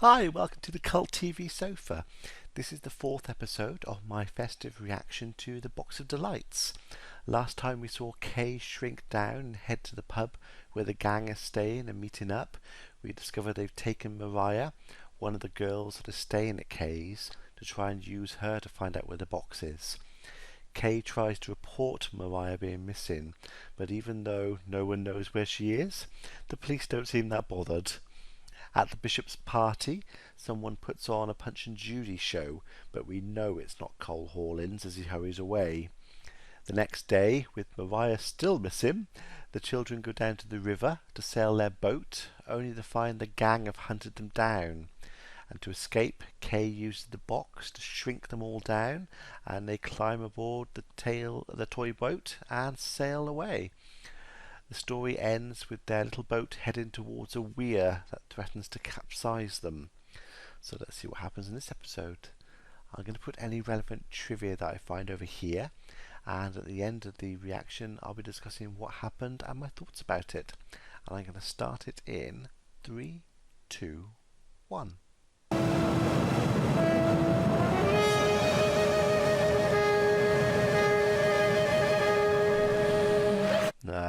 Hi, welcome to the Cult TV Sofa. This is the fourth episode of my festive reaction to The Box of Delights. Last time we saw Kay shrink down and head to the pub where the gang is staying and meeting up. We discover they've taken Mariah, one of the girls that is staying at Kay's, to try and use her to find out where the box is. Kay tries to report Mariah being missing, but even though no one knows where she is, the police don't seem that bothered. At the bishop's party, someone puts on a Punch and Judy show, but we know it's not Cole Hawlins as he hurries away. The next day, with Mariah still missing, the children go down to the river to sail their boat, only to find the gang have hunted them down. And to escape, Kay uses the box to shrink them all down, and they climb aboard the toy boat and sail away. The story ends with their little boat heading towards a weir that threatens to capsize them. So let's see what happens in this episode. I'm going to put any relevant trivia that I find over here, and at the end of the reaction I'll be discussing what happened and my thoughts about it. And I'm going to start it in 3, 2, 1.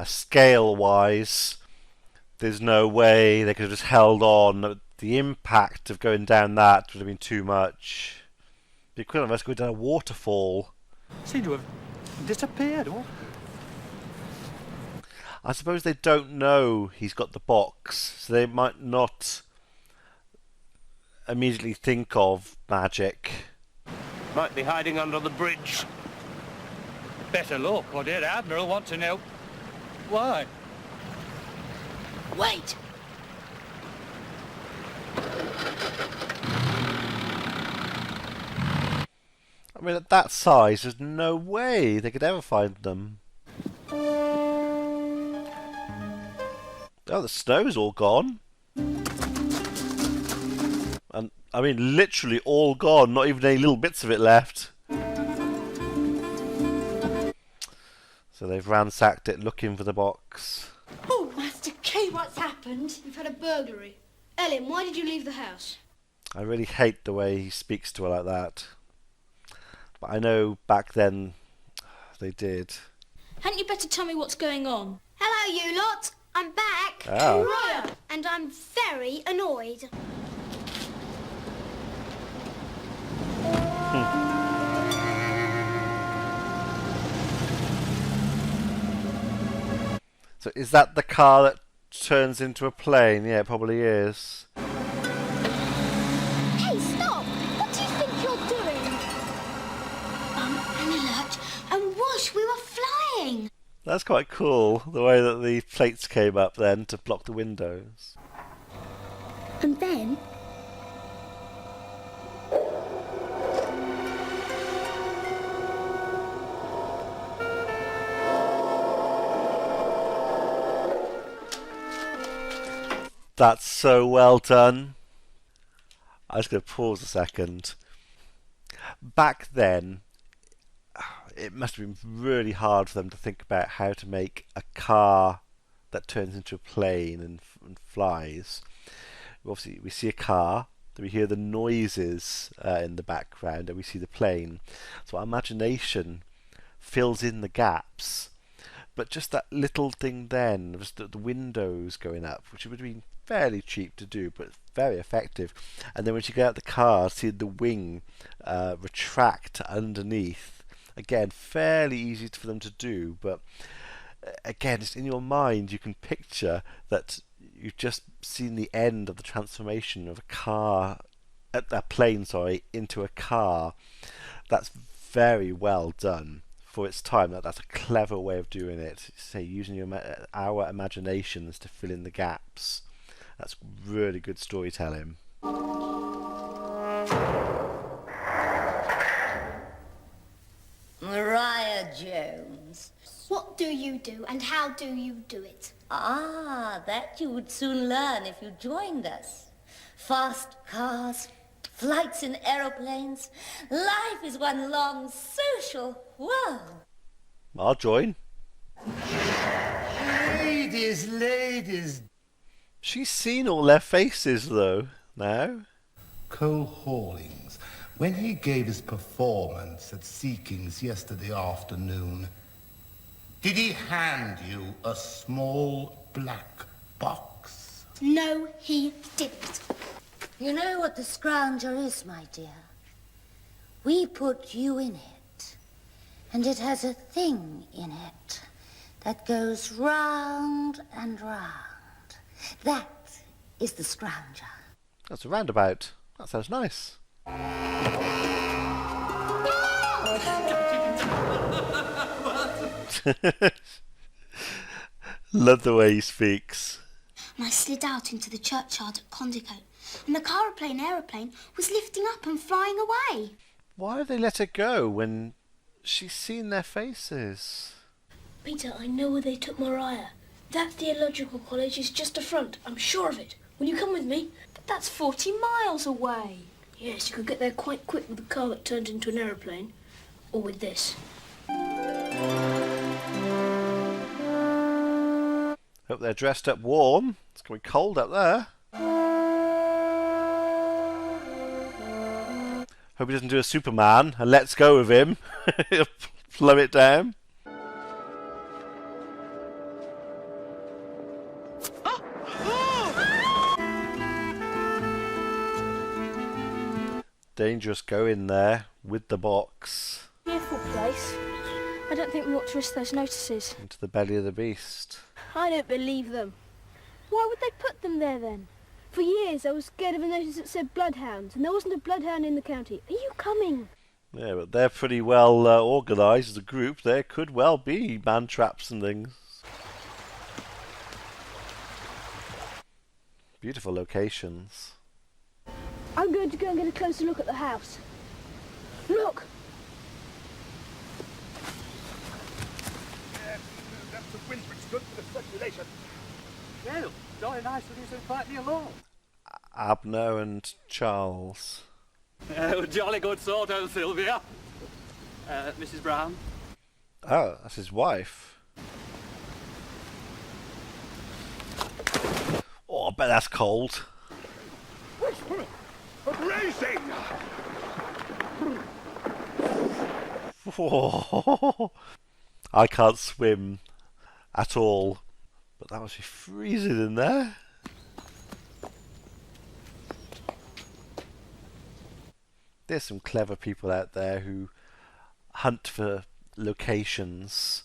Scale-wise, there's no way they could have just held on. The impact of going down that would have been too much. The equivalent of us going down a waterfall. Seem to have disappeared. What? I suppose they don't know he's got the box, so they might not immediately think of magic. Might be hiding under the bridge. Better look, or dear Admiral want to know. Why? Wait! I mean, at that size, there's no way they could ever find them. Oh, the snow's all gone. And, I mean, literally all gone, not even any little bits of it left. So they've ransacked it looking for the box. Oh, Master Kay, what's happened? We've had a burglary. Ellen, why did you leave the house? I really hate the way he speaks to her like that. But I know back then they did. Hadn't you better tell me what's going on? Hello, you lot. I'm back. Ah. Mariah. And I'm very annoyed. So is that the car that turns into a plane? Yeah, it probably is. Hey, stop! What do you think you're doing? An alert. And whoosh, we were flying. That's quite cool, the way that the plates came up then to block the windows. And then... That's so well done. I was going to pause a second. Back then, it must have been really hard for them to think about how to make a car that turns into a plane and flies. Obviously, we see a car, then we hear the noises in the background, and we see the plane. So our imagination fills in the gaps. But just that little thing then, just the windows going up, which would have been fairly cheap to do, but very effective. And then when you get out the car, see the wing retract underneath. Again, fairly easy for them to do, but again, it's in your mind. You can picture that you've just seen the end of the transformation of a plane, into a car. That's very well done. For its time, that's a clever way of doing it. Say, using our imaginations to fill in the gaps. That's really good storytelling. Mariah Jones. What do you do, and how do you do it? Ah, that you would soon learn if you joined us. Fast cars, flights in aeroplanes. Life is one long social whirl. I'll join. Ladies, ladies. She's seen all their faces though, now. Cole Hawlings, when he gave his performance at Seekings yesterday afternoon, did he hand you a small black box? No, he didn't. You know what the scrounger is, my dear? We put you in it, and it has a thing in it that goes round and round. That is the scrounger. That's a roundabout. That sounds nice. Love the way he speaks. And I slid out into the churchyard at Condicote, and the aeroplane was lifting up and flying away. Why have they let her go when she's seen their faces? Peter, I know where they took Mariah. That theological college is just a front. I'm sure of it. Will you come with me? But that's 40 miles away. Yes, you could get there quite quick with a car that turned into an aeroplane. Or with this. Hope they're dressed up warm. It's going to be cold up there. Hope he doesn't do a Superman and lets go of him. Slow it down. Dangerous going there with the box. Fearful place. I don't think we ought to risk those notices. Into the belly of the beast. I don't believe them. Why would they put them there then? For years I was scared of a notice that said bloodhounds, and there wasn't a bloodhound in the county. Are you coming? Yeah, but they're pretty well organised as a group. There could well be man traps and things. Beautiful locations. I'm going to go and get a closer look at the house. Look! That's the wind, it's good for the circulation. Yeah, jolly nice with you so quietly alone. Abner and Charles. Jolly good sort, old Sylvia. Mrs. Brown. Oh, that's his wife. Oh, I bet that's cold. Racing! I can't swim at all, but that must be freezing in there. There's some clever people out there who hunt for locations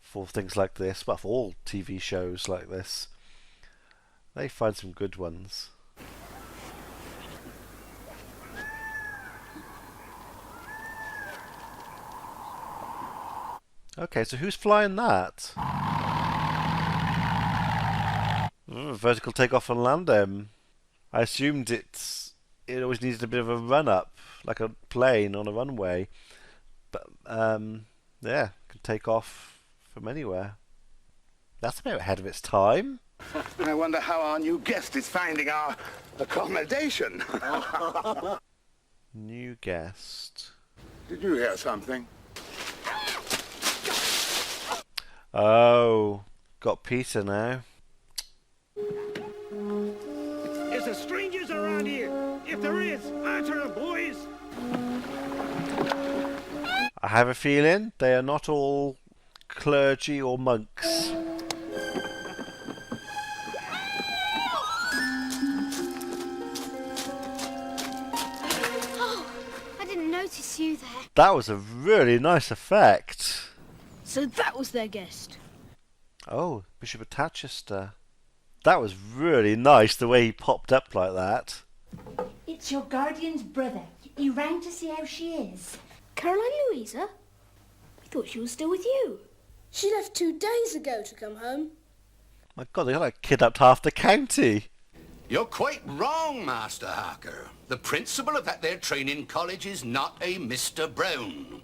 for things like this, well, for all TV shows like this. They find some good ones. Okay, so who's flying that? Vertical takeoff and landing. I assumed it always needed a bit of a run up, like a plane on a runway. But yeah, can take off from anywhere. That's a bit ahead of its time. I wonder how our new guest is finding our accommodation. New guest. Did you hear something? Oh, got Peter now. Is there strangers around here? If there is, answer them, boys. I have a feeling they are not all clergy or monks. Oh, I didn't notice you there. That was a really nice effect. So that was their guest. Oh, Bishop of Tatchester. That was really nice, the way he popped up like that. It's your guardian's brother. He rang to see how she is. Caroline Louisa? We thought she was still with you. She left 2 days ago to come home. My God, they got like kidnapped half the county. You're quite wrong, Master Harker. The principal of that there training college is not a Mr. Brown.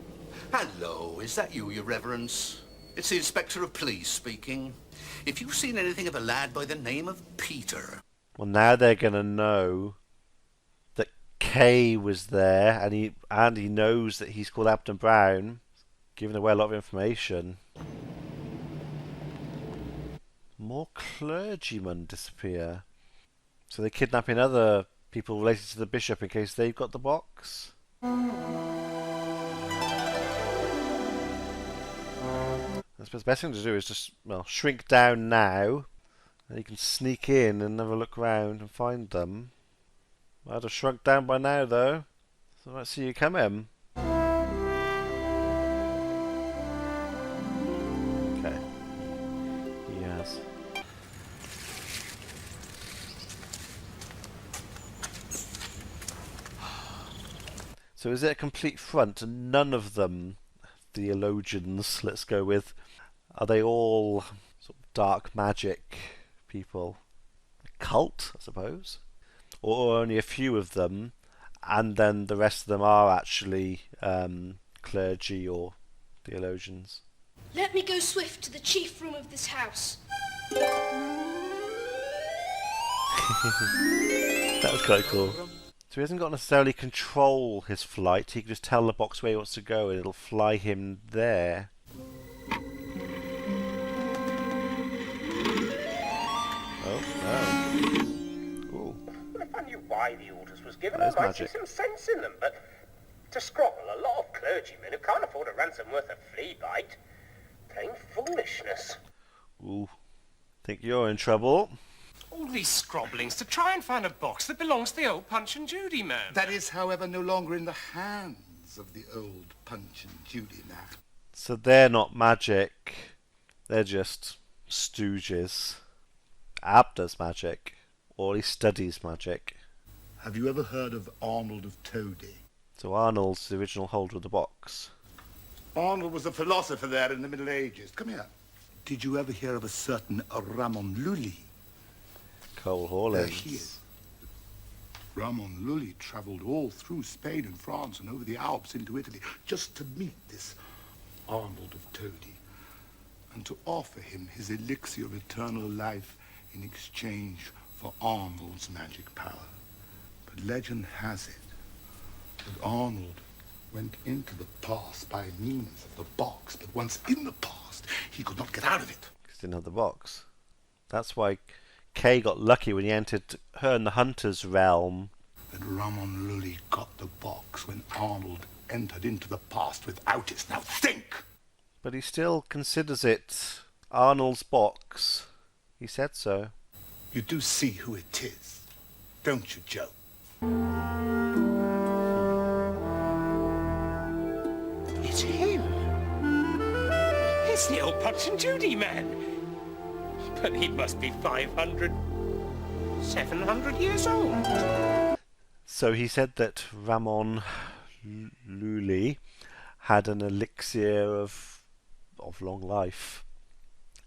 Hello, is that you, Your Reverence? It's the Inspector of Police speaking. If you've seen anything of a lad by the name of Peter... Well, now they're going to know that Kay was there, and he knows that he's called Abner Brown, giving away a lot of information. More clergymen disappear. So they're kidnapping other people related to the bishop in case they've got the box. I suppose the best thing to do is just, well, shrink down now, and you can sneak in and have a look around and find them. I'd have shrunk down by now, though, so I might see you come in. Okay. He has. So is it a complete front and none of them, theologians, let's go with, are they all sort of dark magic people? A cult, I suppose? Or only a few of them, and then the rest of them are actually clergy or theologians? Let me go swift to the chief room of this house. That was quite cool. So he hasn't got to necessarily control his flight, he can just tell the box where he wants to go and it'll fly him there. Oh, no. Ooh. Well, if I knew why the orders was given, That is I might see magic. some sense in them, but to scrobble a lot of clergymen who can't afford a ransom worth a flea bite, plain foolishness. Ooh. Think you're in trouble. All these scrobblings to try and find a box that belongs to the old Punch and Judy man. That is, however, no longer in the hands of the old Punch and Judy man. So they're not magic, they're just stooges. Ab does magic, or he studies magic. Have you ever heard of Arnold of Tody? So Arnold's the original holder of the box. Arnold was a philosopher there in the Middle Ages. Come here. Did you ever hear of a certain Ramon Lully? Cole There Hawlins. he is. Ramon Lully travelled all through Spain and France and over the Alps into Italy just to meet this Arnold of Tody and to offer him his elixir of eternal life in exchange for Arnold's magic power. But legend has it that Arnold went into the past by means of the box, but once in the past, he could not get out of it. Because he didn't have the box. That's why Kay got lucky when he entered her and the Hunter's realm. That Ramon Lully got the box when Arnold entered into the past without it. Now think! But he still considers it Arnold's box. He said so. You do see who it is, don't you, Joe? It's him. It's the old Punch and Judy man. But he must be 500, 700 years old. So he said that Ramon Lully had an elixir of long life.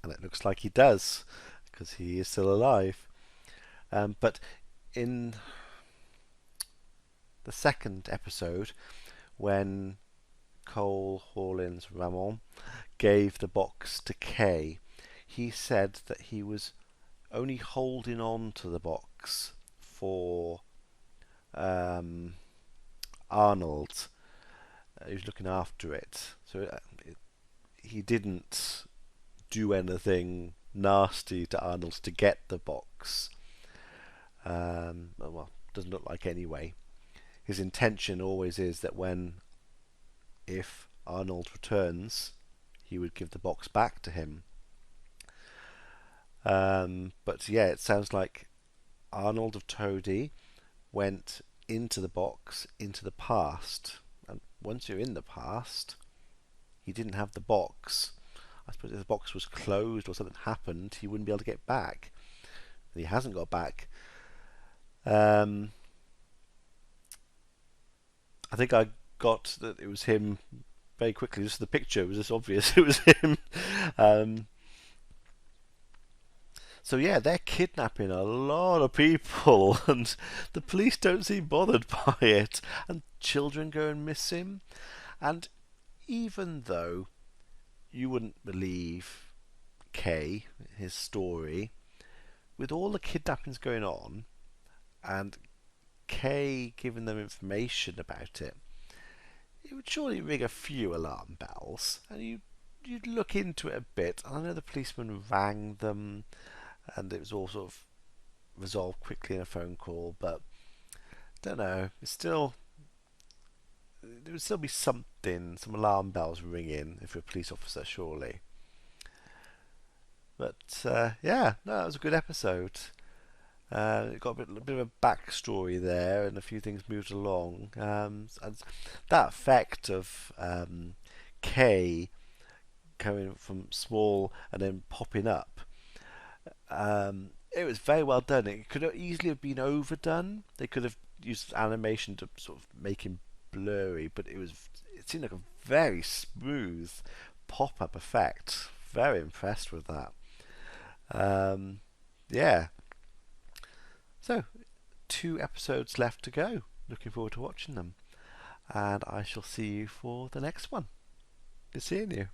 And it looks like he does, because he is still alive. But in the second episode, when Cole Hawlins Ramon gave the box to Kay, he said that he was only holding on to the box for Arnold. He was looking after it. So he didn't do anything nasty to Arnold to get the box. Well, doesn't look like anyway. His intention always is that if Arnold returns, he would give the box back to him. But yeah, it sounds like Arnold of Tody went into the box, into the past. And once you're in the past, he didn't have the box. I suppose if the box was closed or something happened, he wouldn't be able to get back. And he hasn't got back. I think I got that it was him very quickly. Just the picture was just obvious it was him. So yeah, they're kidnapping a lot of people, and the police don't seem bothered by it. And children going missing. And even though you wouldn't believe Kay, his story, with all the kidnappings going on, and Kay giving them information about it, it would surely ring a few alarm bells, and you'd look into it a bit. I know the policeman rang them, and it was all sort of resolved quickly in a phone call, but don't know. It's still, there would still be something, some alarm bells ringing if you're a police officer, surely. But yeah, no, it was a good episode. It got a bit of a backstory there, and a few things moved along. And that effect of Kay coming from small and then popping up, it was very well done. It could have easily have been overdone. They could have used animation to sort of make him blurry, but it seemed like a very smooth pop-up effect. Very impressed with that. Yeah. So, 2 episodes left to go. Looking forward to watching them. And I shall see you for the next one. Good seeing you.